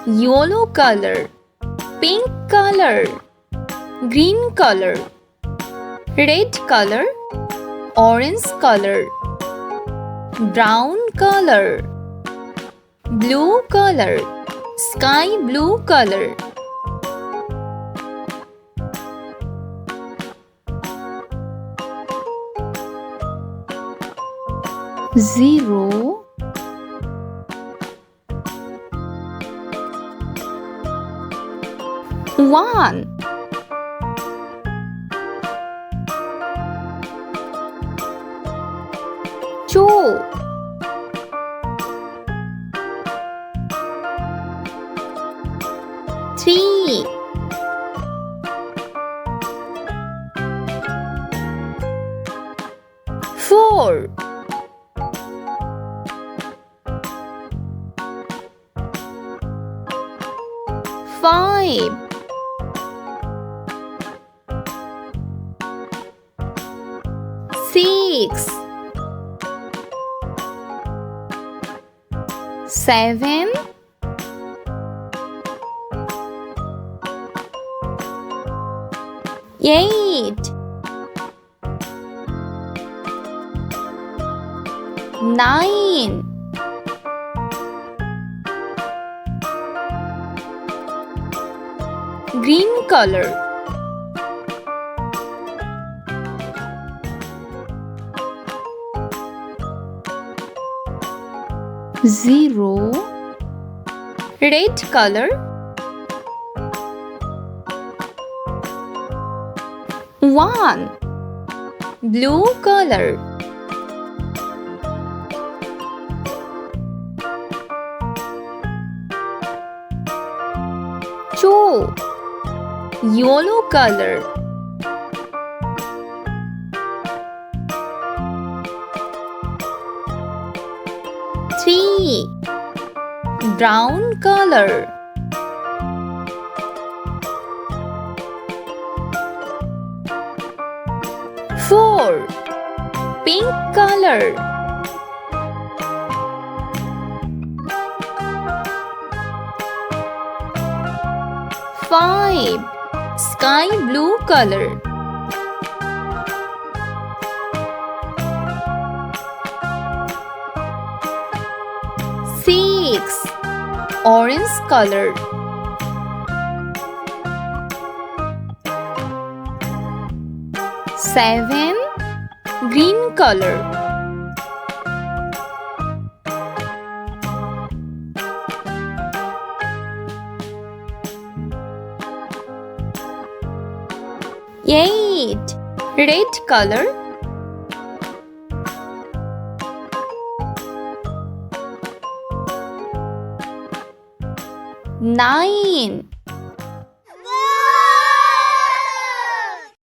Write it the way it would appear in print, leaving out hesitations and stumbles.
Yellow color, pink color, green color, red color, orange color, brown color, blue color, sky blue color. Zero, one, two, three, four, five, six, seven, eight, nine, green color, zero, red color, one, blue color, two, yellow color, three, brown color, four, pink color, five, sky blue color, six, orange color, seven, green color, eight, red color, nine,